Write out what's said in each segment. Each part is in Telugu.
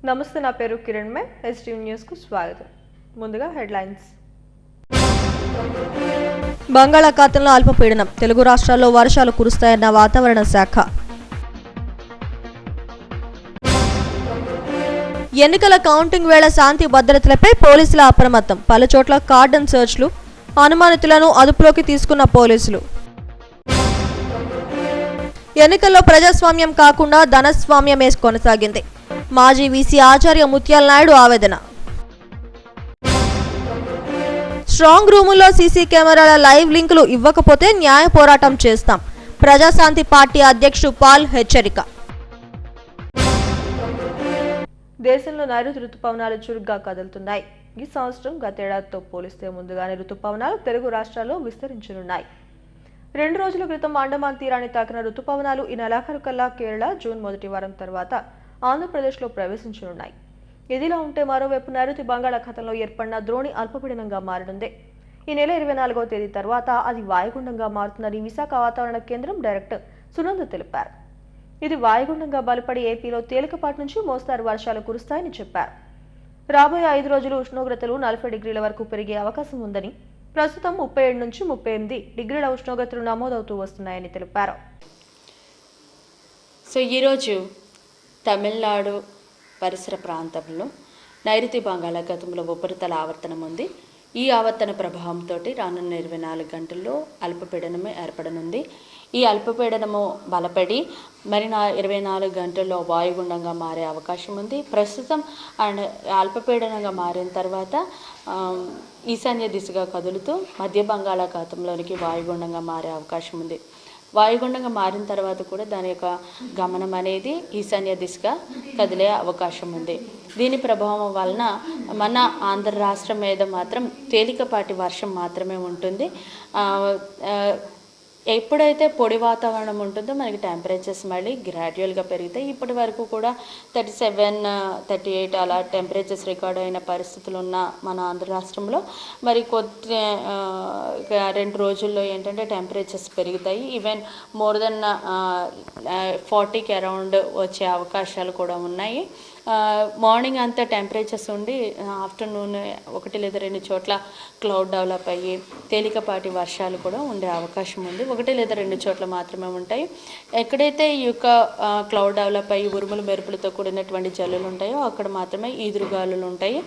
నమస్తే, నా పేరు కిరణ్ మే. ఎస్టీవీ న్యూస్ కు స్వాగతం. ముందుగా హెడ్లైన్స్. బంగాళాఖాతంలో అల్పపీడనం, తెలుగు రాష్ట్రాల్లో వర్షాలు కురుస్తాయన్న వాతావరణ శాఖ. ఎన్నికల కౌంటింగ్ వేళ శాంతి భద్రతలపై పోలీసుల అప్రమత్తం, పలుచోట్ల కార్డన్ సర్చ్లు, అనుమానితులను అదుపులోకి తీసుకున్న పోలీసులు. ఎన్నికల్లో ప్రజాస్వామ్యం కాకుండా ధనస్వామ్యమే కొనసాగింది, మాజీ వీసీ ఆచార్య ముత్యాల నాయుడు ఆవేదన. స్ట్రాంగ్ రూముల్లో సీసీ కెమెరాల లైవ్ లింకులు ఇవ్వకపోతే న్యాయ పోరాటం చేస్తాం, ప్రజాశాంతి పార్టీ అధ్యక్షుడు పాల్ హెచ్చరిక. దేశంలో నైరుతి రుతుపవనాలు చురుగ్గా కదులుతున్నాయి. ఈ సంవత్సరం గతేడాదితో పోలిస్తే ముందుగానే రుతుపవనాలు తెలుగు రాష్ట్రాల్లో విస్తరించనున్నాయి. 2 రోజుల క్రితం అండమాన్ తీరాన్ని తాకిన రుతుపవనాలు ఈ నెలాఖరు కల్లా కేరళ, జూన్ మొదటి వారం తర్వాత ఆంధ్రప్రదేశ్లో ప్రవేశించనున్నాయి. ఇదిలా ఉంటే మరోవైపు నైరుతి బంగాళాఖాతంలో ఏర్పడిన ద్రోణి అల్పపీడనంగా మారనుంది. ఈ నెల 24వ తేదీ తర్వాత అది వాయుగుండంగా మారుతుందని విశాఖ వాతావరణ కేంద్రం డైరెక్టర్ సునంద తెలిపారు. ఇది వాయుగుండంగా బలపడి ఏపీలో తేలికపాటి నుంచి మోస్తారు వర్షాలు కురుస్తాయని చెప్పారు. రాబోయే 5 రోజులు ఉష్ణోగ్రతలు 40 డిగ్రీల వరకు పెరిగే అవకాశం ఉందని, ప్రస్తుతం 37 నుంచి 38 డిగ్రీల ఉష్ణోగ్రతలు నమోదవుతూ వస్తున్నాయని తెలిపారు. సో ఈరోజు తమిళనాడు పరిసర ప్రాంతంలో నైరుతి బంగాళాఖాతంలో ఉపరితల ఆవర్తనం ఉంది. ఈ ఆవర్తన ప్రభావంతో రానున్న 24 గంటల్లో అల్పపీడనమే ఏర్పడనుంది. ఈ అల్పపీడనము బలపడి మరి 24 గంటల్లో వాయుగుండంగా మారే అవకాశం ఉంది. ప్రస్తుతం అల్పపీడనంగా మారిన తర్వాత ఈశాన్య దిశగా కదులుతూ మధ్య బంగాళాఖాతంలోనికి వాయుగుండంగా మారే అవకాశం ఉంది. వాయుగుండంగా మారిన తర్వాత కూడా దాని యొక్క గమనం అనేది ఈశాన్య దిశగా కదిలే అవకాశం ఉంది. దీని ప్రభావం వలన మన ఆంధ్ర రాష్ట్రం మీద మాత్రం తేలికపాటి వర్షం మాత్రమే ఉంటుంది. ఎప్పుడైతే పొడి వాతావరణం ఉంటుందో మనకి టెంపరేచర్స్ మళ్ళీ గ్రాడ్యువల్గా పెరుగుతాయి. ఇప్పటి వరకు కూడా 37, 38 అలా టెంపరేచర్స్ రికార్డ్ అయిన పరిస్థితులు ఉన్న మన ఆంధ్ర రాష్ట్రంలో మరి 2 రోజుల్లో ఏంటంటే టెంపరేచర్స్ పెరుగుతాయి. ఈవెన్ మోర్ దెన్ 40కి అరౌండ్ వచ్చే అవకాశాలు కూడా ఉన్నాయి. మార్నింగ్ అంతా టెంపరేచర్స్ ఉండి ఆఫ్టర్నూన్ 1 లేదా 2 చోట్ల క్లౌడ్ డెవలప్ అయ్యి తేలికపాటి వర్షాలు కూడా ఉండే అవకాశం ఉంది. 1 లేదా 2 చోట్ల మాత్రమే ఉంటాయి. ఎక్కడైతే ఈ యొక్క క్లౌడ్ డెవలప్ అయ్యి ఉరుములు మెరుపులతో కూడినటువంటి జల్లులు ఉంటాయో అక్కడ మాత్రమే ఈదురుగాలులు ఉంటాయి.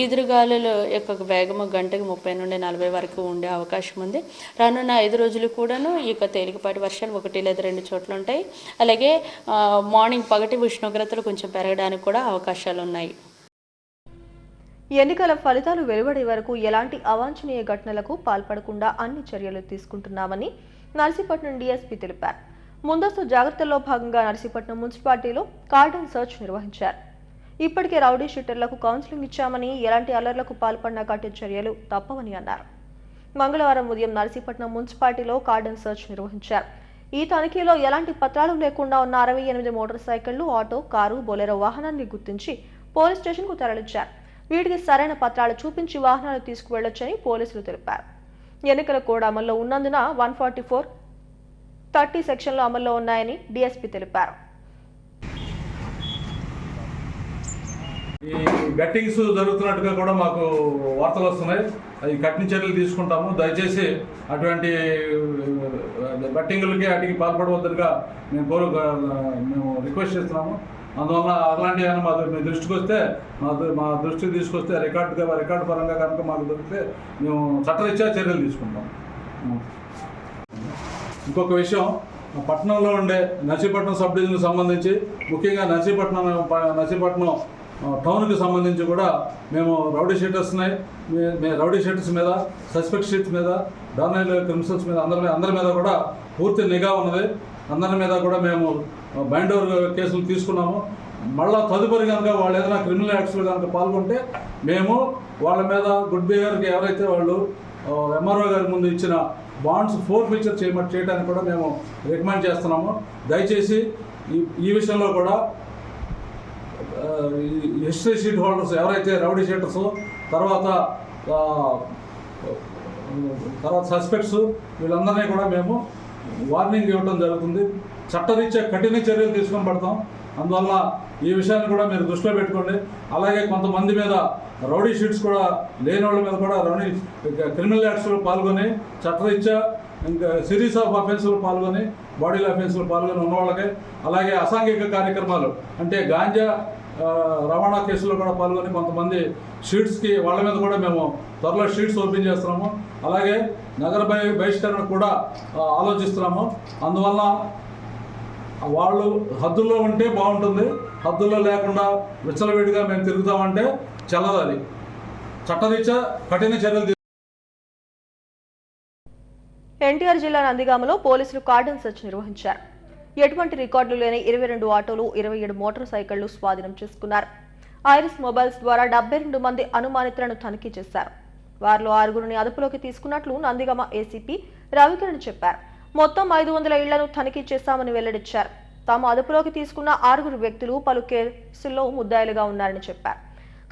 ఈదురుగాలుల యొక్క వేగము గంటకు 30 నుండి 40 వరకు ఉండే అవకాశం ఉంది. రానున్న 5 రోజులు కూడాను ఈ యొక్క తేలికపాటి వర్షాలు 1 లేదా 2 చోట్ల ఉంటాయి. అలాగే మార్నింగ్ పగటి ఉష్ణోగ్రతలు కొంచెం పెరగడానికి కూడా అవకాశాలు ఉన్నాయి. ఎన్నికల ఫలితాలు వెలువడే వరకు ఎలాంటి అవాంఛనీయ ఘటనలకు పాల్పడకుండా అన్ని చర్యలు తీసుకుంటున్నామని నర్సీపట్నం డీఎస్పీ తెలిపారు. ముందస్తు జాగ్రత్తల్లో భాగంగా నర్సీపట్నం మున్సిపాలిటీలో కార్డన్ సర్చ్ నిర్వహించారు. ఇప్పటికే రౌడీ షీటర్లకు కౌన్సిలింగ్ ఇచ్చామని, ఎలాంటి అల్లర్లకు పాల్పడినా కఠిన చర్యలు తప్పవని అన్నారు. మంగళవారం ఉదయం నర్సీపట్నం మున్సిపాలిటీలో కార్డన్ సర్చ్ నిర్వహించారు. ఈ తనిఖీలో ఎలాంటి పత్రాలు లేకుండా ఉన్న 68 మోటార్ సైకిళ్లు, ఆటో, కారు, బొలెరో వాహనాన్ని గుర్తించి పోలీస్ స్టేషన్కు తరలించారు. వీటికి సరైన పత్రాలు చూపించి వాహనాలు తీసుకువెళ్లొచ్చని పోలీసులు తెలిపారు. ఎన్నికల కోడ్ అమల్లో ఉన్నందున 144(30) సెక్షన్లు అమల్లో ఉన్నాయని డీఎస్పీ తెలిపారు. ఈ బెట్టింగ్స్ జరుగుతున్నట్టుగా కూడా మాకు వార్తలు వస్తున్నాయి. అవి కఠిన చర్యలు తీసుకుంటాము. దయచేసి అటువంటి బెట్టింగులకి వాటికి పాల్పడవద్దుగా మేము రిక్వెస్ట్ చేస్తున్నాము. అందువల్ల అలాంటి ఏమైనా మీ దృష్టికి వస్తే మా దృష్టికి తీసుకొస్తే రికార్డు పరంగా కనుక మాకు దొరికితే మేము చట్టరీత్యా చర్యలు తీసుకుంటాం. ఇంకొక విషయం, పట్టణంలో ఉండే నర్సీపట్నం సబ్ డివిజన్కి సంబంధించి ముఖ్యంగా నర్సీపట్నం టౌన్కి సంబంధించి కూడా మేము రౌడీ షీటర్స్ మీద, సస్పెక్ట్ షీట్స్ మీద, డార్నైల్ క్రిమినల్స్ మీద అందరి మీద కూడా పూర్తి నిఘా ఉన్నది. అందరి మీద కూడా మేము బైండ్ ఓవర్ కేసులు తీసుకున్నాము. మళ్ళీ తదుపరి కనుక వాళ్ళు ఏదైనా క్రిమినల్ యాక్ట్స్లో కనుక పాల్గొంటే మేము వాళ్ళ మీద గుడ్ బిహేవియర్కి ఎవరైతే వాళ్ళు ఎంఆర్ఓ గారి ముందు ఇచ్చిన బాండ్స్ ఫోర్ఫీచర్ చేయడానికి కూడా మేము రికమెండ్ చేస్తున్నాము. దయచేసి ఈ విషయంలో కూడా హిస్టరీ షీట్ హోల్డర్స్ ఎవరైతే రౌడీ షీటర్స్ తర్వాత సస్పెక్ట్స్ వీళ్ళందరినీ కూడా మేము వార్నింగ్ ఇవ్వడం జరుగుతుంది. చట్టరీత్యా కఠిన చర్యలు తీసుకొని పడతాం. అందువల్ల ఈ విషయాన్ని కూడా మీరు దృష్టిలో పెట్టుకోండి. అలాగే కొంతమంది మీద రౌడీ షీట్స్ కూడా లేని వాళ్ళ మీద కూడా క్రిమినల్ యాక్ట్స్లో పాల్గొని చట్టరీత్యా ఇంకా సిరీస్ ఆఫ్ అఫెన్స్లో పాల్గొని బాడీ అఫెన్స్లో పాల్గొని ఉన్న వాళ్ళకి, అలాగే అసాంఘిక కార్యక్రమాలు అంటే గాంజా రవాణా కేసులో కూడా పాల్గొని కొంతమంది షీట్స్కి వాళ్ళ మీద కూడా మేము త్వరలో షీట్స్ ఓపెన్ చేస్తున్నాము. అలాగే నగర బహిష్కరణ కూడా ఆలోచిస్తున్నాము. అందువల్ల వాళ్ళు హద్దుల్లో ఉంటే బాగుంటుంది. హద్దుల్లో లేకుండా విచ్చలవిడిగా మేము తిరుగుతామంటే చెల్లదు. అది చట్టరీత్యా కఠిన చర్యలు. ఎన్టీఆర్ జిల్లా నందిగామలో పోలీసులు కార్డన్ సెర్చ్ నిర్వహించారు. ఎటువంటి రికార్డులు లేని 22 ఆటోలు, 27 మోటార్ సైకిళ్లు స్వాధీనం చేసుకున్నారు. ఐరిస్ మొబైల్స్ ద్వారా 72 మంది అనుమానితులను తనిఖీ చేశారు. వారిలో 6గురిని అదుపులోకి తీసుకున్నట్లు నందిగామ ఏసీపీ రవికిరణ్ చెప్పారు. మొత్తం 500 ఇళ్లను తనిఖీ చేశామని వెల్లడించారు. తాము అదుపులోకి తీసుకున్న 6 వ్యక్తులు పలు కేసుల్లో ముద్దాయిలుగా ఉన్నారని చెప్పారు.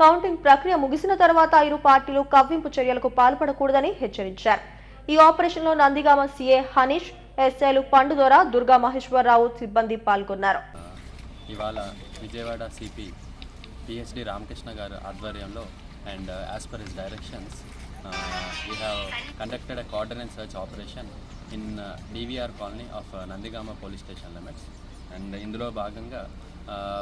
కౌంటింగ్ ప్రక్రియ ముగిసిన తర్వాత ఇరు పార్టీలు కవ్వింపు చర్యలకు పాల్పడకూడదని హెచ్చరించారు. ఈ ఆపరేషన్లో నందిగామ సీఏ హనీష్, ఎస్ఐలు పండుదొర, దుర్గా మహేశ్వరరావు సిబ్బంది పాల్గొన్నారు. ఇవాళ విజయవాడ సిపి పిహెచ్డి రామకృష్ణ గారు ఆధ్వర్యంలో and as per his directions we have conducted a coordinate search operation in DVR colony of Nandigama police station limits. And ఇందులో భాగంగా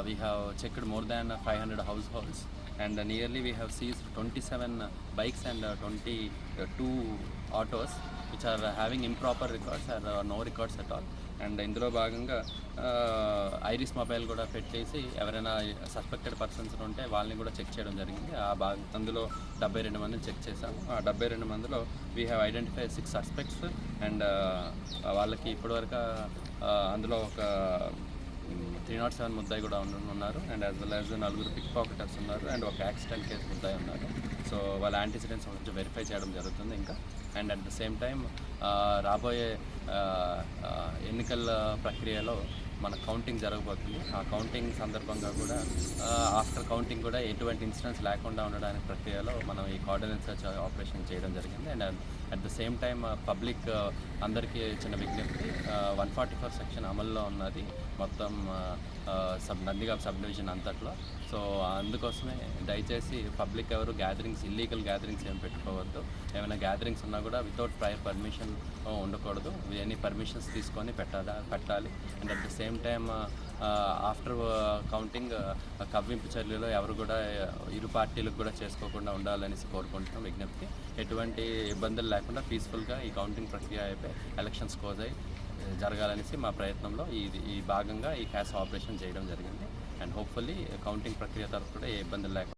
we have checked more than 500 house holds and nearly we have seized 27 bikes and 22 autos which are having improper records or no records at all. And ఇందులో భాగంగా ఐరిస్ మొబైల్ కూడా పెట్టేసి ఎవరైనా సస్పెక్టెడ్ పర్సన్స్ ఉంటే వాళ్ళని కూడా చెక్ చేయడం జరిగింది. అందులో 72 మందిని చెక్ చేసాము. ఆ 72 మందిలో we have identify 6 suspects and వాళ్ళకి ఇప్పటివరకు అందులో ఒక 307 ముద్దాయి కూడా ఉన్నారు. And as well as 4 pick pocketers ఉన్నారు అండ్ ఒక యాక్సిడెంట్ కేసు ముద్దాయి ఉన్నారు. సో వాళ్ళ యాంటిసిడెంట్స్ కొంచెం వెరిఫై చేయడం జరుగుతుంది ఇంకా. And at the same time రాబోయే ఎన్నికల ప్రక్రియలో మన కౌంటింగ్ జరగబోతుంది. ఆ కౌంటింగ్ సందర్భంగా కూడా ఆఫ్టర్ కౌంటింగ్ కూడా ఎటువంటి ఇన్సిడెంట్స్ లేకుండా ఉండడానికి ప్రక్రియలో మనం ఈ కోఆర్డినేట్ సర్చ్ ఆపరేషన్ చేయడం జరిగింది. And at the same time public అందరికీ చిన్న విజ్ఞప్తి, 144 సెక్షన్ అమల్లో ఉన్నది మొత్తం నందిగామ సబ్ డివిజన్ అంతట్లో. సో అందుకోసమే దయచేసి పబ్లిక్ ఎవరు ఇల్లీగల్ గ్యాదరింగ్స్ ఏం పెట్టుకోవద్దు. ఏమైనా గ్యాదరింగ్స్ ఉన్నా కూడా వితౌట్ ప్రయర్ పర్మిషన్ ఉండకూడదు. ఎనీ పర్మిషన్స్ తీసుకొని పెట్టాలి. And at the same time after counting కవ్వింపు చర్యలు ఎవరు కూడా ఇరు పార్టీలకు కూడా చేసుకోకుండా ఉండాలనేసి కోరుకుంటున్నాం విజ్ఞప్తి. ఎటువంటి ఇబ్బందులు లేకుండా పీస్ఫుల్గా ఈ కౌంటింగ్ ప్రక్రియ అయిపోయి ఎలక్షన్స్ క్లోజ్ అయ్యి జరగాలనేసి మా ప్రయత్నంలో ఈ భాగంగా ఈ క్యాష్ ఆపరేషన్ చేయడం జరిగింది. అండ్ హోప్ఫుల్లీ కౌంటింగ్ ప్రక్రియ తరఫు కూడా ఏ ఇబ్బందులు లేకుండా.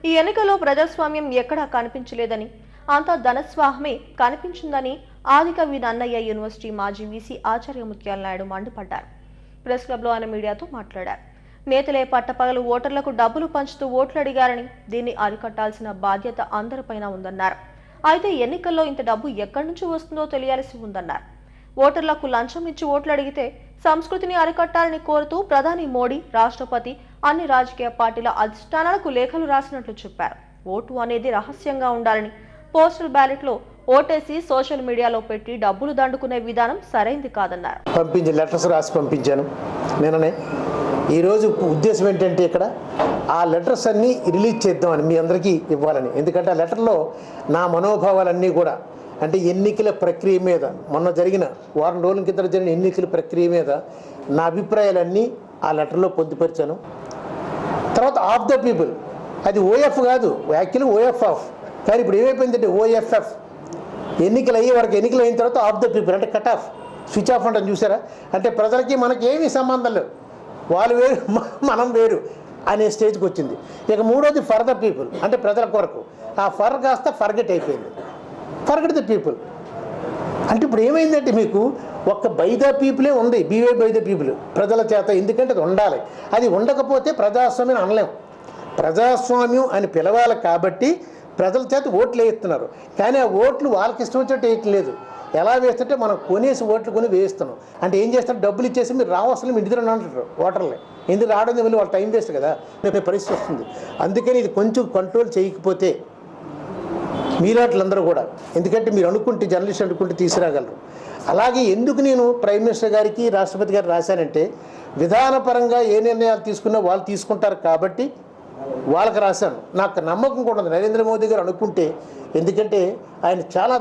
ఈ ఎన్నికల్లో ప్రజాస్వామ్యం ఎక్కడా కనిపించలేదని, అంతా ధనస్వాహమే కనిపించిందని ఆదికవి నన్నయ్య యూనివర్సిటీ మాజీ వీసీ ఆచార్య ముత్యాల నాయుడు మండిపడ్డారు. ప్రెస్ క్లబ్లో ఆయన మీడియాతో మాట్లాడారు. నేతలే పట్టపగలు ఓటర్లకు డబ్బులు పంచుతూ ఓట్లు అడిగారని, దీన్ని అరికట్టాల్సిన బాధ్యత అందరిపైన ఉందన్నారు. అయితే ఎన్నికల్లో ఇంత డబ్బు ఎక్కడి నుంచి వస్తుందో తెలియాల్సి ఉందన్నారు. ఓటర్లకు లంచం ఇచ్చి ఓట్లు అడిగితే సంస్కృతిని అరికట్టాలని కోరుతూ ప్రధాని మోడీ, రాష్ట్రపతి అన్ని రాజకీయ పార్టీల అధిష్టానాలకు లేఖలు రాసినట్లు చెప్పారు. ఓటు అనేది రహస్యంగా ఉండాలని, పోస్టల్ బ్యాలెట్లో ఓటేసి సోషల్ మీడియాలో పెట్టి డబ్బులు దండుకునే విధానం సరైంది కాదన్నారు. లెటర్స్ రాసి పంపించాను నిన్ననే. ఈరోజు ఉద్దేశం ఏంటంటే ఇక్కడ ఆ లెటర్స్ అన్నీ రిలీజ్ చేద్దామని మీ అందరికీ ఇవ్వాలని. ఎందుకంటే ఆ లెటర్లో నా మనోభావాలన్నీ కూడా, అంటే ఎన్నికల ప్రక్రియ మీద, మొన్న జరిగిన వారం రోజుల కింద జరిగిన ఎన్నికల ప్రక్రియ మీద నా అభిప్రాయాలన్నీ ఆ లెటర్లో పొందుపరిచాను. తర్వాత ఆఫ్ ద పీపుల్, అది ఓఎఫ్ కాదు, యాక్చువల్లీ ఓఎఫ్ ఆఫ్, కానీ ఇప్పుడు ఏమైపోయిందంటే ఓఎఫ్ఎఫ్. ఎన్నికలు అయ్యే వరకు, ఎన్నికలు అయిన తర్వాత ఆఫ్ ద పీపుల్ అంటే కట్ ఆఫ్, స్విచ్ ఆఫ్ అంటే చూసారా. అంటే ప్రజలకి మనకి ఏమీ సంబంధం లేవు, వాళ్ళు వేరు మనం వేరు అనే స్టేజ్కి వచ్చింది. ఇక మూడోది ఫర్ ద పీపుల్, అంటే ప్రజల కొరకు. ఆ ఫర్ కాస్త ఫర్గెట్ అయిపోయింది, ఫర్గెట్ ద పీపుల్. అంటే ఇప్పుడు ఏమైందంటే మీకు ఒక్క బై ద పీపులే ఉంది, బీవై బై ద పీపుల్, ప్రజల చేత. ఎందుకంటే అది ఉండాలి, అది ఉండకపోతే ప్రజాస్వామ్యం అనలేం. ప్రజాస్వామ్యం అని పిలవాలి కాబట్టి ప్రజల చేత ఓట్లు వేయిస్తున్నారు. కానీ ఆ ఓట్లు వాళ్ళకి ఇష్టం వచ్చినట్టు వేయట్లేదు. ఎలా వేస్తుంటే మనం కొనేసి ఓట్లు కొని వేయిస్తున్నాం. అంటే ఏం చేస్తారు, డబ్బులు ఇచ్చేసి మీరు రావాల్సిన మీ ఇంటిలో అంటారు ఓటర్లే. ఎందుకు రావడం వెళ్ళి వాళ్ళ టైం వేస్ట్ కదా, పరిస్థితి వస్తుంది. అందుకని ఇది కొంచెం కంట్రోల్ చేయకపోతే మీలాట్లందరూ కూడా, ఎందుకంటే మీరు అనుకుంటే, జర్నలిస్ట్ అనుకుంటే తీసుకురాగలరు. అలాగే ఎందుకు నేను ప్రైమ్ మినిస్టర్ గారికి రాష్ట్రపతి గారికి రాశానంటే విధానపరంగా ఏ నిర్ణయాలు తీసుకున్నా వాళ్ళు తీసుకుంటారు కాబట్టి వాళ్ళకి రాశాను. నాకు నమ్మకం కూడా ఉంది నరేంద్ర మోదీ గారు అనుకుంటే, ఎందుకంటే ఆయన చాలా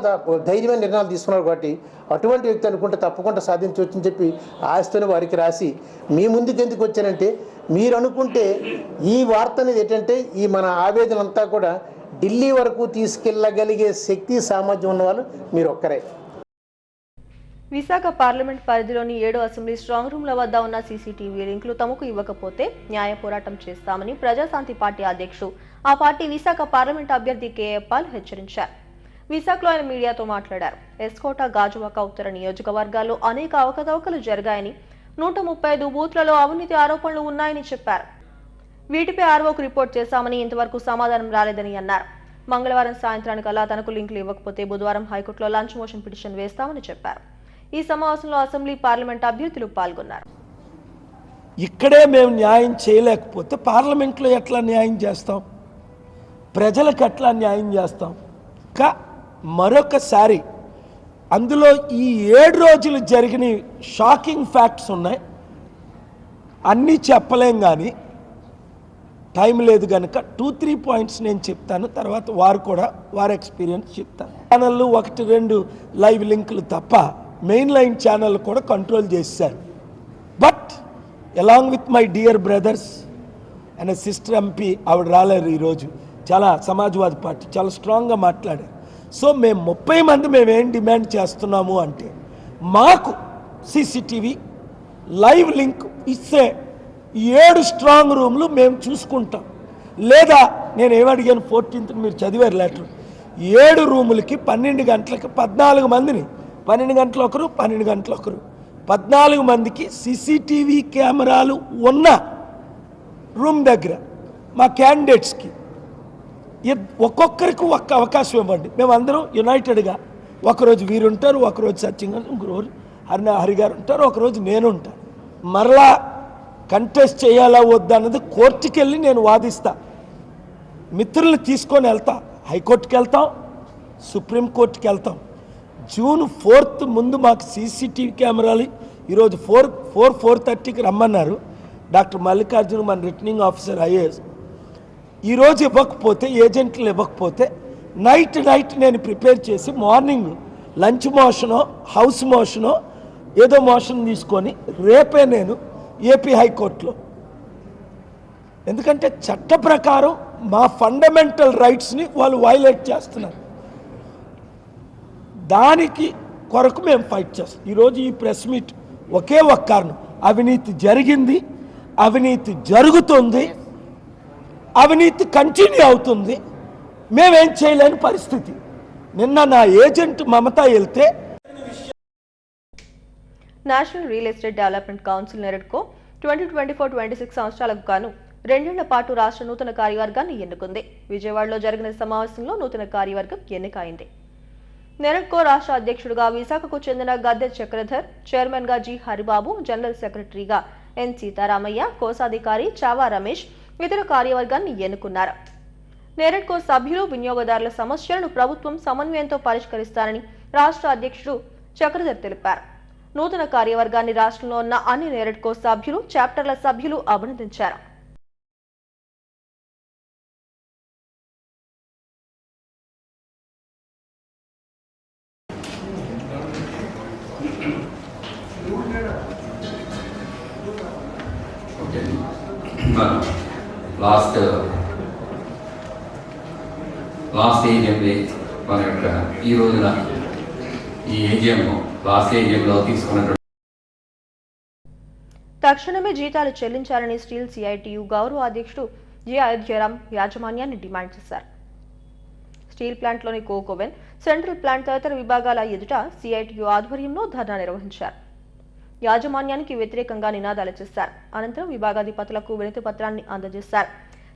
ధైర్యమైన నిర్ణయాలు తీసుకున్నారు కాబట్టి అటువంటి వ్యక్తి అనుకుంటే తప్పకుండా సాధించవచ్చని చెప్పి ఆశతోనే వారికి రాసి మీ ముందుకు ఎందుకు వచ్చానంటే, మీరు అనుకుంటే ఈ వార్త అనేది ఏంటంటే ఈ మన ఆవేదన అంతా కూడా ఢిల్లీ వరకు తీసుకెళ్ళగలిగే శక్తి సామర్థ్యం ఉన్నవాళ్ళు మీరు ఒక్కరే. విశాఖ పార్లమెంట్ పరిధిలోని 7 అసెంబ్లీ స్ట్రాంగ్ రూమ్ల వద్ద ఉన్న సీసీటీవీ లింకులు తమకు ఇవ్వకపోతే న్యాయ పోరాటం చేస్తామని ప్రజాశాంతి పార్టీ అధ్యక్షుడు, ఆ పార్టీ విశాఖ పార్లమెంట్ అభ్యర్థి కేఏ పాల్ హెచ్చరించారు. విశాఖలో ఆయన మీడియాతో మాట్లాడారు. ఎస్కోట, గాజువాక ఉత్తర నియోజకవర్గాల్లో అనేక అవకతవకలు జరిగాయని, 135 బూత్లలో అవినీతి ఆరోపణలు ఉన్నాయని చెప్పారు. వీటిపై ఆర్ఓకు రిపోర్ట్ చేశామని ఇంతవరకు సమాధానం రాలేదని అన్నారు. మంగళవారం సాయంత్రానికల్లా తనకు లింకులు ఇవ్వకపోతే బుధవారం హైకోర్టులో లంచ్ మోషన్ పిటిషన్ వేస్తామని చెప్పారు. ఈ సమావేశంలో అసెంబ్లీ, పార్లమెంట్ అభ్యర్థులు పాల్గొన్నారు. ఇక్కడే మేము న్యాయం చేయలేకపోతే పార్లమెంట్లో ఎట్లా న్యాయం చేస్తాం, ప్రజలకు ఎట్లా న్యాయం చేస్తాం? మరొకసారి అందులో ఈ 7 రోజులు జరిగిన షాకింగ్ ఫ్యాక్ట్స్ ఉన్నాయి. అన్నీ చెప్పలేం, కానీ టైం లేదు కనుక 2-3 పాయింట్స్ నేను చెప్తాను. తర్వాత వారు కూడా వారి ఎక్స్పీరియన్స్ చెప్తాను. ఛానళ్ళు 1-2 లైవ్ లింకులు తప్ప మెయిన్ లైన్ ఛానల్ కూడా కంట్రోల్ చేశారు. But along with my dear brothers and sister MP, ఆవిడ రాలేరు ఈరోజు, చాలా సమాజ్వాదీ పార్టీ చాలా స్ట్రాంగ్గా మాట్లాడారు. సో మేము 30 మంది మేమేం డిమాండ్ చేస్తున్నాము అంటే, మాకు సీసీటీవీ లైవ్ లింక్ ఇస్తే 7 స్ట్రాంగ్ రూమ్లు మేము చూసుకుంటాం. లేదా నేను ఏమడిగాను 14th మీరు చదివారు లెటర్, 7 రూములకి 12 గంటలకి 14 మందిని, 12 గంటలు ఒకరు 12 గంటలు ఒకరు 14 మందికి సీసీటీవీ కెమెరాలు ఉన్న రూమ్ దగ్గర మా క్యాండిడేట్స్కి ఒక్కొక్కరికి ఒక్క అవకాశం ఇవ్వండి. మేమందరం యునైటెడ్గా, ఒకరోజు వీరు ఉంటారు, ఒకరోజు సత్యంగా, ఇంకొకరోజు హరి గారు ఉంటారు, ఒకరోజు నేను ఉంటాను. మరలా కంటెస్ట్ చేయాలా వద్దా అన్నది కోర్టుకి వెళ్ళి నేను వాదిస్తా. మిత్రులు తీసుకొని వెళ్తా, హైకోర్టుకి వెళ్తాం, సుప్రీంకోర్టుకి వెళ్తాం. జూన్ 4th ముందు మాకు సీసీటీవీ కెమెరాలు ఈరోజు 4:30కి రమ్మన్నారు డాక్టర్ మల్లికార్జున, మన రిటర్నింగ్ ఆఫీసర్ ఐఏఎస్. ఈరోజు ఇవ్వకపోతే, ఏజెంట్లు ఇవ్వకపోతే నైట్ నేను ప్రిపేర్ చేసి మార్నింగ్ లంచ్ మోషనో హౌస్ మోషనో ఏదో మోషన్ తీసుకొని రేపే నేను ఏపీ హైకోర్టులో, ఎందుకంటే చట్ట ప్రకారం మా ఫండమెంటల్ రైట్స్ని వాళ్ళు వైలేట్ చేస్తున్నారు. దానికి కొరకు మేము ఫైట్ చేస్తాం. ఈరోజు ఈ ప్రెస్ మీట్ ఒకే ఒక కారణం, అవినీతి జరిగింది, అవినీతి జరుగుతుంది, అవినీతి కంటిన్యూ అవుతుంది, మేమేం చేయలేని పరిస్థితి. నిన్న నా ఏజెంట్ మమతా వెళ్తే national real estate development council NAREDCO 2024-26 సంవత్సరాలకు గాను 2 ఏళ్ల పాటు రాష్ట్ర నూతన కార్యవర్గాన్ని ఎన్నుకుంది. విజయవాడలో జరిగిన సమావేశంలో నూతన కార్యవర్గం ఎన్నికైంది. నెరెడ్కో రాష్ట్ర అధ్యక్షుడిగా విశాఖకు చెందిన గద్దె చక్రధర్, చైర్మన్గా జి హరిబాబు, జనరల్ సెక్రటరీగా ఎన్ సీతారామయ్య, కోశాధికారి చావా రమేష్ ఇతర కార్యవర్గాన్ని ఎన్నుకున్నారు. నెరెడ్కో సభ్యులు వినియోగదారుల సమస్యలను ప్రభుత్వం సమన్వయంతో పరిష్కరిస్తారని రాష్ట్ర అధ్యక్షుడు చక్రధర్ తెలిపారు. నూతన కార్యవర్గాన్ని రాష్ట్రంలో ఉన్న అన్ని నెరెడ్కో సభ్యులు, చాప్టర్ల సభ్యులు అభినందించారు. లాస్ట్ ఏజిఎంలో మన యొక్క ఈ రోజున ఈ ఏజిఎంలో లాస్ట్ ఏజిఎంలో తీసుకున్నటువంటి తక్షణమే జీతాలు చెల్లించాలని స్టీల్ సిఐటియు గౌరవ అధ్యక్షుడు జి అయోధ్యరామ్ యాజమాన్యాన్ని డిమాండ్ చేశారు. స్టీల్ ప్లాంట్లోని కోక్ ఓవెన్, సెంట్రల్ ప్లాంట్ తదితర విభాగాల ఎదుట సిఐటియు ఆధ్వర్యంలో ధర్నా నిర్వహించారు. యాజమాన్యానికి వ్యతిరేకంగా నినాదాలు చేశారు. అనంతరం విభాగాధిపతులకు వినతి పత్రాన్ని అందజేశారు.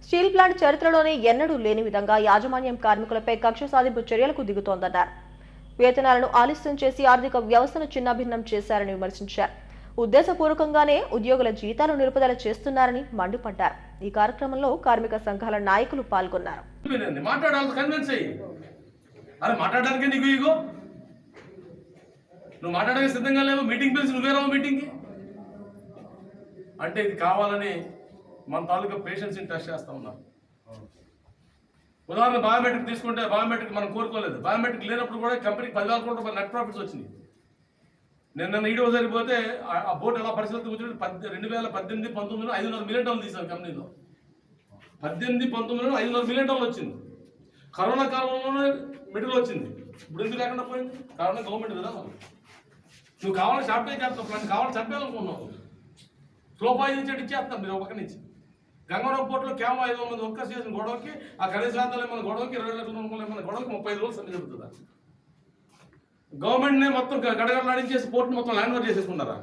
స్టీల్ ప్లాంట్ చరిత్రలోనే ఎన్నడూ లేని విధంగా యాజమాన్యం కార్మికులపై కక్ష సాధింపు చర్యలకు దిగుతోందన్నారు. వేతనాలను ఆలస్యం చేసి ఆర్థిక వ్యవస్థను చిన్నాభిన్నం చేశారని విమర్శించారు. ఉద్దేశపూర్వకంగానే ఉద్యోగుల జీతాలు నిలుపుదల చేస్తున్నారని మండిపడ్డారు. ఈ కార్యక్రమంలో కార్మిక సంఘాల నాయకులు పాల్గొన్నారు. నువ్వు మాట్లాడడానికి సిద్ధంగా లేవు, మీటింగ్ పిలిచి నువ్వే రావు మీటింగ్కి అంటే ఇది కావాలని మన తాలూకా పేషెన్స్ని టెస్ట్ చేస్తూ ఉన్నారు. ఉదాహరణ బయోమెట్రిక్ తీసుకుంటే బయోమెట్రిక్ మనం కోరుకోలేదు. బయోమెట్రిక్ లేనప్పుడు కూడా కంపెనీకి 10,000 కోట్ల రూపాయలు నెట్ ప్రాఫిట్స్ వచ్చినాయి. నిన్న ఈడో సరిపోతే ఆ బోర్డు ఎలా పరిస్థితి కూర్చొని 2018, 19 500 మిలియన్ టన్నులు తీశారు కంపెనీలో. 18, 19 500 మిలియన్ టన్నులు వచ్చింది. కరోనా కాలంలోనే మిడిల్ వచ్చింది. ఇప్పుడు ఎందుకు లేకుండా పోయింది? కారణం గవర్నమెంట్ విధానం. నువ్వు కావాలని షార్టేజ్ చేస్తావు, ప్లాన్ కావాలని చంపేయాలనుకున్నావు. స్లో పాయిజన్ చెట్టు ఇచ్చేస్తాం మీరు ఒక నుంచి. గంగవరం పోర్టులో కేవలం 500 మంది వర్కర్స్ చేసిన గొడవకి, ఆ కనీస వేతనాలు ఏమైనా గొడవకి 20 లక్షల రూపాయలు ఏమైనా గొడవకి 35 రోజులు సమ్మె జరుగుతుందా? గవర్నమెంట్నే మొత్తం గడగడలాడించేసి పోర్టుని మొత్తం ల్యాండ్ ఓవర్ చేసేసుకున్నారా?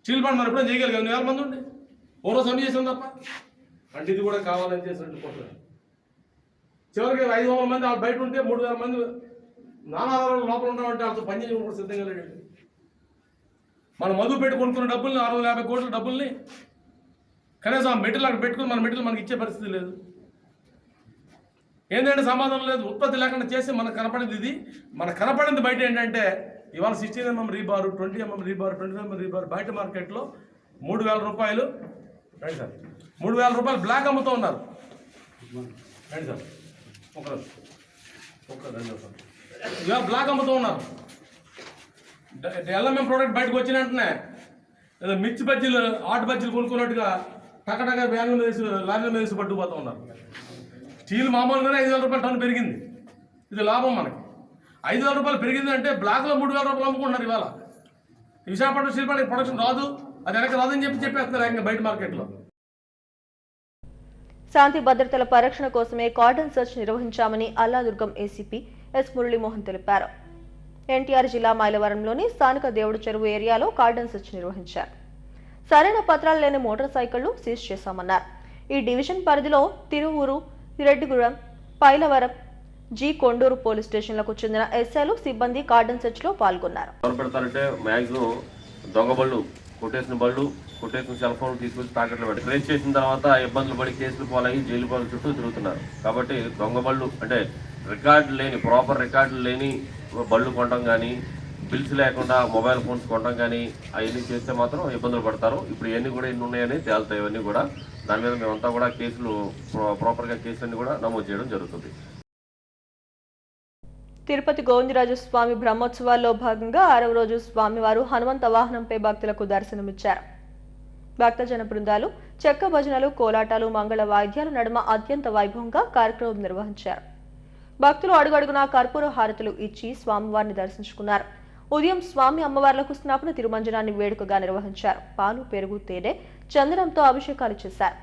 స్టీల్ ప్లాంట్ మనం ఎప్పుడైనా చేయగలిగాం? 1,000 మంది ఉండి ఓరో సమ్మె చేసాం తప్ప. అంటే ఇది కూడా కావాలని చేసినట్టు పోర్టు. చివరికి 500 మంది వాళ్ళు బయట ఉంటే 3,000 మంది నానాధారాలు లోపల ఉండమంటే వాళ్ళతో పని చేయడం కూడా సిద్ధంగా లేడు. మనం మధు పెట్టి కొనుక్కున్న డబ్బుల్ని 650 కోట్ల డబ్బుల్ని కనీసం ఆ మెటీరియల్ అక్కడ పెట్టుకుని మన మెటీరియల్ మనకి ఇచ్చే పరిస్థితి లేదు. ఏంటంటే సమాధానం లేదు. ఉత్పత్తి లేకుండా చేసి మనకు కనపడింది ఇది. మనకు కనపడింది బయట ఏంటంటే ఇవాళ 16 mm రీబారు, 20 mm రీబారు, 25 mm రీబారు బయట మార్కెట్లో 3,000 రూపాయలు. రైట్ సార్, 3,000 రూపాయలు బ్లాక్ అమ్ముతూ ఉన్నారు. రైట్ సార్, ఇవాళ బ్లాక్ అమ్ముతూ ఉన్నారు. LMM ప్రోడక్ట్ బయటకు వచ్చిన వెంటనే ఏదో మిర్చి బజ్జీలు, ఆటు బజ్జీలు కొనుక్కున్నట్టుగా టకటగా వ్యాన్ల మీద వేసి లారీల మీద వేసి పట్టుకుపోతూ ఉన్నారు. స్టీల్ మామూలుగానే 5,000 రూపాయలు టన్ను పెరిగింది. ఇది లాభం మనకి. 5,000 రూపాయలు పెరిగింది అంటే బ్లాక్లో 3,000 రూపాయలు అమ్ముకుంటున్నారు ఇవాళ. విశాఖపట్నం స్టీల్ ప్లాంట్ ప్రొడక్షన్ రాదు, అది వెనక రాదని చెప్పేస్తున్నారు ఇంకా బయట మార్కెట్లో. శాంతి భద్రతల పరిరక్షణ కోసమే కార్డన్ సెర్చ్ నిర్వహించామని అల్లాదుర్గం ఏసీపీ ఎస్ మురళీమోహన్ తెలిపారు. ఎన్టీఆర్ జిల్లా మైలవరంలోని స్థానిక దేవుడు చెరువు ఏరియాలో కార్డన్ సెర్చ్ నిర్వహించారు. సరైన పత్రాలు లేని మోటార్ సైకిళ్లు సీజ్ చేశామన్నారు. ఈ డివిజన్ పరిధిలో తిరువూరు, రెడ్డిగూడెం, పైలవరం, జి కొండూరు పోలీస్ స్టేషన్లకు చెందిన ఎస్ఐలు, సిబ్బంది కార్డన్ సెర్చ్ లో పాల్గొన్నారు. మాక్సిమం దొంగ బళ్ళు, కొట్టేసిన బళ్ళు, కొట్టేసిన సెల్ ఫోన్ తీసుకొచ్చి తాకట్లు పెట్టి ట్రేస్ చేసిన తర్వాత ఇబ్బందులు పడి కేసులు పోలయ్యి జైలు పాలు చుట్టూ తిరుగుతున్నారు. కాబట్టి దొంగ బళ్ళు అంటే రికార్డు లేని, ప్రాపర్ రికార్డులు లేని బళ్ళు కొనడం కానీ, బిల్స్ లేకుండా మొబైల్ ఫోన్స్ కొనడం కానీ అవన్నీ చేస్తే మాత్రం ఇబ్బందులు పడతారు. ఇప్పుడు ఇవన్నీ కూడా ఎన్ని ఉన్నాయని తేలుతాయి. ఇవన్నీ కూడా దాని మీద మేమంతా కూడా కేసులు ప్రాపర్గా కేసులన్నీ కూడా నమోదు చేయడం జరుగుతుంది. తిరుపతి గోవిందరాజు స్వామి బ్రహ్మోత్సవాల్లో భాగంగా 6వ రోజు స్వామివారు హనుమంత వాహనంపై భక్తులకు దర్శనమిచ్చారు. భక్తజన బృందాలు చెక్క భజనలు, కోలాటాలు, మంగళ వాయిద్యాల నడుమ అత్యంత వైభవంగా కార్యక్రమం నిర్వహించారు. భక్తులు అడుగడుగునా కర్పూర హారతులు ఇచ్చి స్వామివారిని దర్శించుకున్నారు. ఉదయం స్వామి అమ్మవార్లకు స్నాపన తిరుమంజనాన్ని వేడుకగా నిర్వహించారు. పాలు, పెరుగు, తేనె, చందనంతో అభిషేకాలు చేశారు.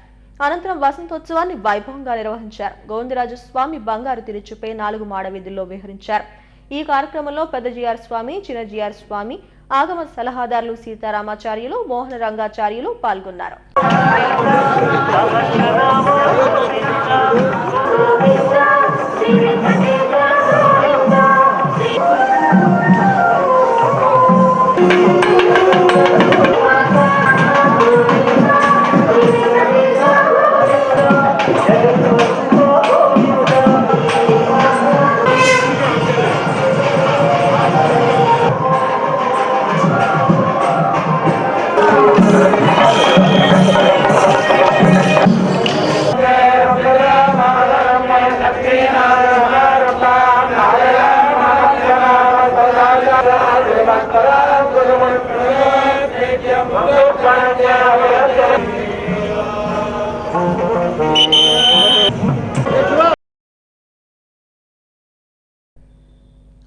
అనంతరం వసంతోత్సవాన్ని వైభవంగా నిర్వహించారు. గోవిందరాజు స్వామి బంగారు తిరుచుపై 4 మాడ వీధుల్లో విహరించారు. ఈ కార్యక్రమంలో పెద్ద జిఆర్ స్వామి, చిన్న జిఆర్ స్వామి, ఆగమ సలహాదారులు సీతారామాచార్యులు, మోహన రంగాచార్యులు పాల్గొన్నారు.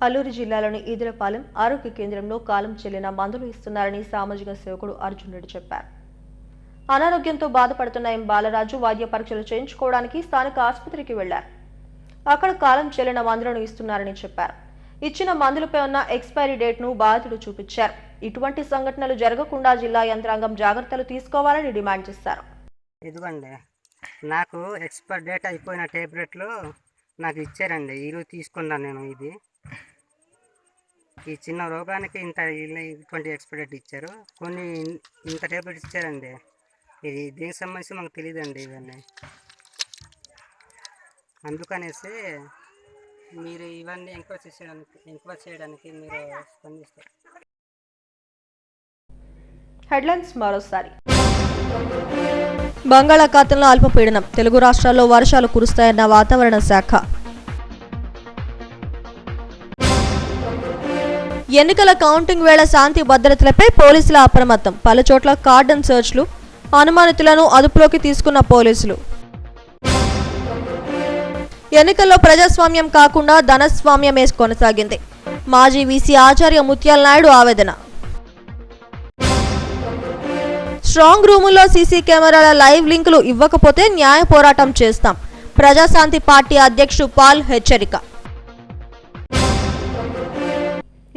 అల్లూరు జిల్లాలోని ఈదులపాలెం ఆరోగ్య కేంద్రంలో కాలం చెల్లిన మందులు ఇస్తున్నారని సామాజిక సేవకుడు అర్జున్ రెడ్డి చెప్పారు. అనారోగ్యంతో బాధపడుతున్న ఎం బాలరాజు వైద్య పరీక్షలు చేయించుకోవడానికి స్థానిక ఆసుపత్రికి వెళ్లారు. అక్కడ కాలం చెల్లిన మందులను ఇస్తున్నారని చెప్పారు. ఇచ్చిన మందులపై ఉన్న ఎక్స్పైరీ డేట్ ను బాధితుడు చూపించారు. ఇటువంటి సంఘటనలు జరగకుండా జిల్లా యంత్రాంగం జాగ్రత్తలు తీసుకోవాలని డిమాండ్ చేశారు. ఇదిగోండి, నాకు ఎక్స్పైరీ డేట్ అయిపోయిన టాబ్లెట్లు నాకు ఇచ్చారండి. ఈరోజు తీసుకున్నాను నేను. ఇది ఈ చిన్న రోగానికి ఇటువంటి ఎక్స్పైరీ డేట్ ఇచ్చారు. కొన్ని ఇంత టాబ్లెట్స్ ఇచ్చారండి. ఇది దేనికి సంబంధించి మాకు తెలియదండి ఇవన్నీ. అందుకనేసి మీరు ఇవన్నీ ఎంక్వైరీ చేయడానికి మీరు స్పందిస్తారు. హెడ్లైన్స్ మరోసారి. బంగాళాఖాతంలో అల్పపీడనం, తెలుగు రాష్ట్రాల్లో వర్షాలు కురుస్తాయన్న వాతావరణ శాఖ. ఎన్నికల కౌంటింగ్ వేళ శాంతి భద్రతలపై పోలీసుల అప్రమత్తం, పలుచోట్ల కార్డన్ సర్చ్లు, అనుమానితులను అదుపులోకి తీసుకున్న పోలీసులు. ఎన్నికల్లో ప్రజాస్వామ్యం కాకుండా ధనస్వామ్యమే కొనసాగింది, మాజీ వీసీ ఆచార్య ముత్యాల నాయుడు ఆవేదన. స్ట్రాంగ్ రూముల్లో సీసీ కెమెరాల లైవ్ లింకులు ఇవ్వకపోతే న్యాయ పోరాటం చేస్తాం, ప్రజాశాంతి పార్టీ అధ్యక్షుడు పాల్ హెచ్చరిక.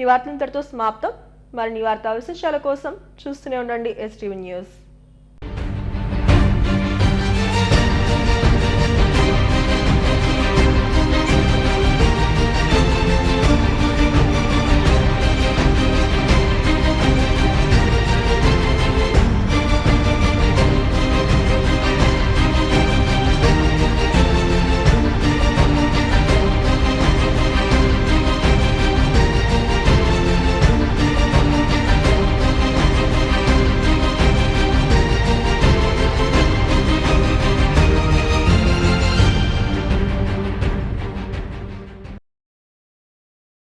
ఈ వార్తలంతటితో సమాప్తం. మరిన్ని వార్తా విశేషాల కోసం చూస్తూనే ఉండండి STV న్యూస్.